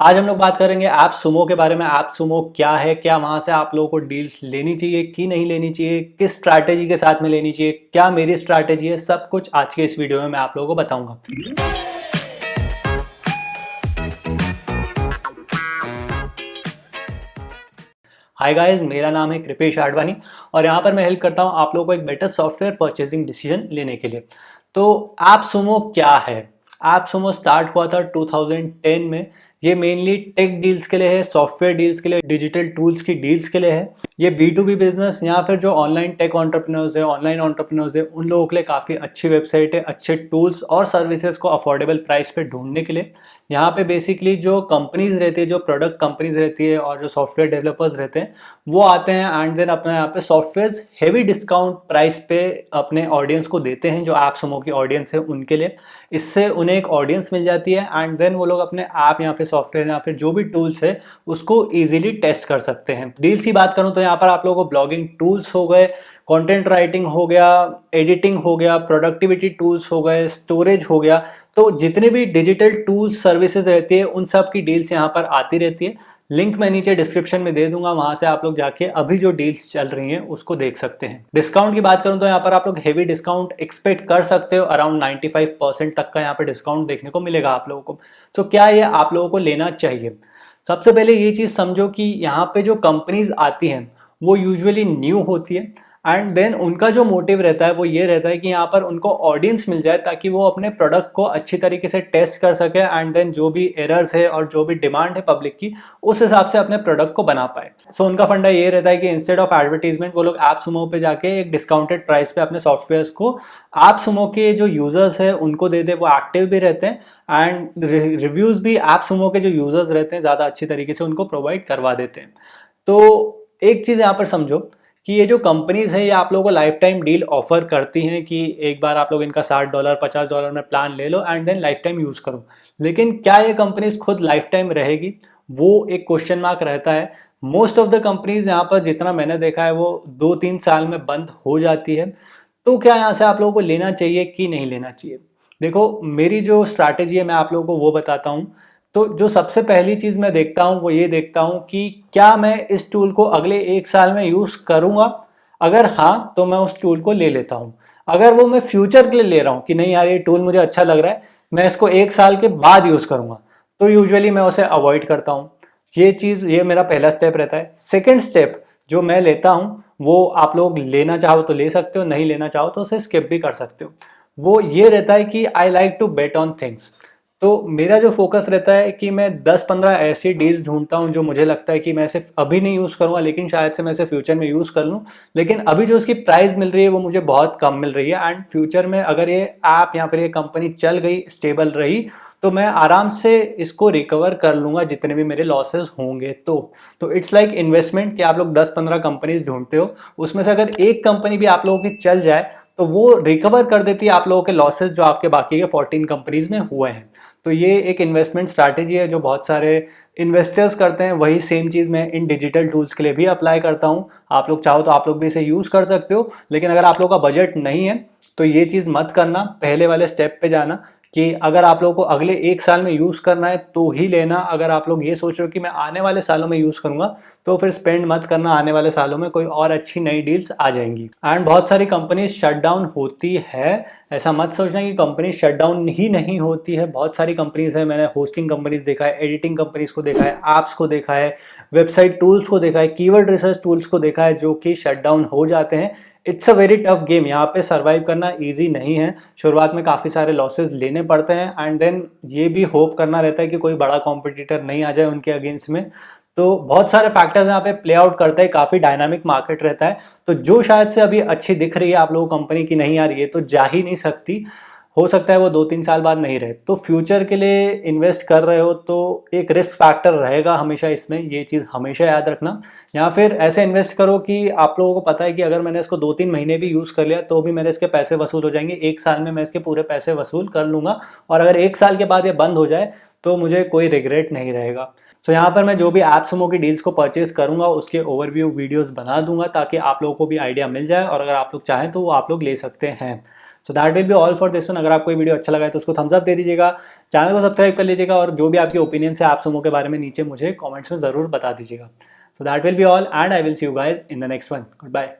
आज हम लोग बात करेंगे ऐप सुमो के बारे में। ऐप सुमो क्या है, क्या वहां से आप लोगों को डील्स लेनी चाहिए कि नहीं लेनी चाहिए, किस स्ट्रैटेजी के साथ में लेनी चाहिए, क्या मेरी स्ट्रैटेजी है, सब कुछ आज के इस वीडियो में मैं आप लोगों को बताऊंगा। हाय गाइस, मेरा नाम है कृपेश आडवाणी और यहाँ पर मैं हेल्प करता हूँ आप लोगों को एक बेटर सॉफ्टवेयर परचेजिंग डिसीजन लेने के लिए। तो ऐप सुमो क्या है? ऐप सुमो स्टार्ट हुआ था 2010 में। ये मेनली टेक डील्स के लिए है, सॉफ्टवेयर डील्स के लिए, डिजिटल टूल्स की डील्स के लिए है। ये B2B बिजनेस या फिर जो ऑनलाइन टेक एंटरप्रेन्योर्स है, ऑनलाइन एंटरप्रेन्योर्स है, उन लोगों के लिए काफ़ी अच्छी वेबसाइट है, अच्छे टूल्स और सर्विसेज को अफोर्डेबल प्राइस पे ढूंढने के लिए। यहाँ पे बेसिकली जो कंपनीज रहती है, जो प्रोडक्ट कंपनीज रहती है और जो सॉफ्टवेयर डेवलपर्स रहते हैं वो आते हैं एंड देन अपना यहाँ पे सॉफ्टवेयर हेवी डिस्काउंट प्राइस पे अपने ऑडियंस को देते हैं, जो ऐप सुमो की ऑडियंस है उनके लिए। इससे उन्हें एक ऑडियंस मिल जाती है एंड देन वो लोग अपने ऐप या फिर सॉफ्टवेयर या फिर जो भी टूल्स है उसको इजीली टेस्ट कर सकते हैं। डील्स की बात करूँ तो यहाँ पर आप लोगों को ब्लॉगिंग टूल्स हो गए, कंटेंट राइटिंग हो गया, एडिटिंग हो गया, प्रोडक्टिविटी टूल्स हो गए, स्टोरेज हो गया। तो जितने भी डिजिटल टूल्स सर्विसेज रहती है उन सब की डील्स यहाँ पर आती रहती है। लिंक मैं नीचे डिस्क्रिप्शन में दे दूंगा, वहां से आप लोग जाके अभी जो डील्स चल रही हैं उसको देख सकते हैं। डिस्काउंट की बात करूं तो यहाँ पर आप लोग हेवी डिस्काउंट एक्सपेक्ट कर सकते हो, अराउंड 95% तक का यहाँ पर डिस्काउंट देखने को मिलेगा आप लोगों को। सो क्या ये आप लोगों को लेना चाहिए? सबसे पहले ये चीज समझो कि यहाँ पे जो कंपनीज आती हैं वो यूजुअली न्यू होती है एंड देन उनका जो मोटिव रहता है वो ये रहता है कि यहाँ पर उनको ऑडियंस मिल जाए ताकि वो अपने प्रोडक्ट को अच्छी तरीके से टेस्ट कर सके एंड देन जो भी एरर्स है और जो भी डिमांड है पब्लिक की उस हिसाब से अपने प्रोडक्ट को बना पाए। सो उनका फंडा ये रहता है कि इंस्टेड ऑफ एडवर्टीजमेंट वो लोग ऐप सुमो पे जाके एक डिस्काउंटेड प्राइस पे अपने सॉफ्टवेयर को ऐप सुमो के जो यूजर्स है उनको दे दे। वो एक्टिव भी रहते हैं एंड रिव्यूज भी ऐप सुमो के जो यूजर्स रहते हैं ज़्यादा अच्छी तरीके से उनको प्रोवाइड करवा देते हैं। तो एक चीज़ यहाँ पर समझो कि ये जो कंपनीज हैं ये आप लोगों को लाइफ टाइम डील ऑफर करती हैं कि एक बार आप लोग इनका $60 $50 में प्लान ले लो and then lifetime use करो। लेकिन क्या ये कंपनीज खुद लाइफ टाइम रहेगी, वो एक क्वेश्चन मार्क रहता है। मोस्ट ऑफ द कंपनीज यहाँ पर जितना मैंने देखा है वो 2-3 साल में बंद हो जाती है। तो क्या यहाँ से आप लोगों को लेना चाहिए कि नहीं लेना चाहिए? देखो, मेरी जो स्ट्रैटेजी है मैं आप लोगों को वो बताता हूँ। तो जो सबसे पहली चीज़ मैं देखता हूँ वो ये देखता हूँ कि क्या मैं इस टूल को अगले 1 साल में यूज़ करूँगा। अगर हाँ तो मैं उस टूल को ले लेता हूँ। अगर वो मैं फ्यूचर के लिए ले रहा हूँ कि नहीं यार ये टूल मुझे अच्छा लग रहा है, मैं इसको 1 साल के बाद यूज़ करूँगा, तो यूजुअली मैं उसे अवॉइड करता हूँ। ये मेरा पहला स्टेप रहता है। सेकेंड स्टेप जो मैं लेता हूँ वो आप लोग लेना चाहो तो ले सकते हो, नहीं लेना चाहो तो उसे स्किप भी कर सकते हो। वो ये रहता है कि I like to bet on things. तो मेरा जो फोकस रहता है कि मैं 10-15 ऐसी डील्स ढूंढता हूँ जो मुझे लगता है कि मैं इसे अभी नहीं यूज़ करूँगा लेकिन शायद से मैं इसे फ्यूचर में यूज़ कर लूँ। लेकिन अभी जो इसकी प्राइस मिल रही है वो मुझे बहुत कम मिल रही है एंड फ्यूचर में अगर ये ऐप या फिर ये कंपनी चल गई, स्टेबल रही, तो मैं आराम से इसको रिकवर कर लूँगा जितने भी मेरे लॉसेस होंगे। तो इट्स लाइक इन्वेस्टमेंट कि आप लोग 10-15 कंपनीज ढूंढते हो, उसमें से अगर एक कंपनी भी आप लोगों की चल जाए तो वो रिकवर कर देती है आप लोगों के लॉसेस जो आपके बाकी के 14 कंपनीज में हुए हैं। तो ये एक इन्वेस्टमेंट स्ट्रैटेजी है जो बहुत सारे इन्वेस्टर्स करते हैं। वही सेम चीज़ मैं इन डिजिटल टूल्स के लिए भी अप्लाई करता हूँ। आप लोग चाहो तो आप लोग भी इसे यूज़ कर सकते हो, लेकिन अगर आप लोगों का बजट नहीं है तो ये चीज़ मत करना। पहले वाले स्टेप पे जाना कि अगर आप लोगों को अगले 1 साल में यूज़ करना है तो ही लेना। अगर आप लोग ये सोच रहे हो कि मैं आने वाले सालों में यूज़ करूँगा तो फिर स्पेंड मत करना। आने वाले सालों में कोई और अच्छी नई डील्स आ जाएंगी एंड बहुत सारी कंपनीज शट डाउन होती है। ऐसा मत सोचना कि कंपनी शट डाउन ही नहीं होती है। बहुत सारी कंपनीज है, मैंने होस्टिंग कंपनीज देखा है, एडिटिंग कंपनीज को देखा है, ऐप्स को देखा है, वेबसाइट टूल्स को देखा है, कीवर्ड रिसर्च टूल्स को देखा है जो कि शट डाउन हो जाते हैं। It's a very tough game. यहाँ पे सर्वाइव करना इजी नहीं है। शुरुआत में काफ़ी सारे लॉसेस लेने पड़ते हैं एंड देन ये भी होप करना रहता है कि कोई बड़ा कॉम्पिटिटर नहीं आ जाए उनके अगेंस्ट में। तो बहुत सारे फैक्टर्स यहाँ पे प्ले आउट करता है, काफ़ी डायनामिक मार्केट रहता है। तो जो शायद से अभी अच्छी दिख रही है आप लोगों को कंपनी की, नहीं यार ये तो जा ही नहीं सकती, हो सकता है वो 2-3 साल बाद नहीं रहे, तो फ्यूचर के लिए इन्वेस्ट कर रहे हो तो एक रिस्क फैक्टर रहेगा हमेशा इसमें। ये चीज़ हमेशा याद रखना। या फिर ऐसे इन्वेस्ट करो कि आप लोगों को पता है कि अगर मैंने इसको 2-3 महीने भी यूज़ कर लिया तो भी मेरे इसके पैसे वसूल हो जाएंगे, 1 साल में मैं इसके पूरे पैसे वसूल कर लूँगा और अगर 1 साल के बाद ये बंद हो जाए तो मुझे कोई रिग्रेट नहीं रहेगा। सो यहाँ पर मैं जो भी ऐप सुमो की डील्स को परचेज करूँगा उसके ओवरव्यू वीडियोस बना दूंगा ताकि आप लोगों को भी आइडिया मिल जाए और अगर आप लोग चाहें तो वो आप लोग ले सकते हैं। सो that will be all for this one. अगर आपको ये वीडियो अच्छा लगा है तो उसको थम्स अप दे दीजिएगा, चैनल को सब्सक्राइब कर लीजिएगा और जो भी आपकी ओपिनियन है AppSumo के बारे में नीचे मुझे कमेंट्स में ज़रूर बता दीजिएगा। So that will be all and I will see you guys in the next one. Good bye.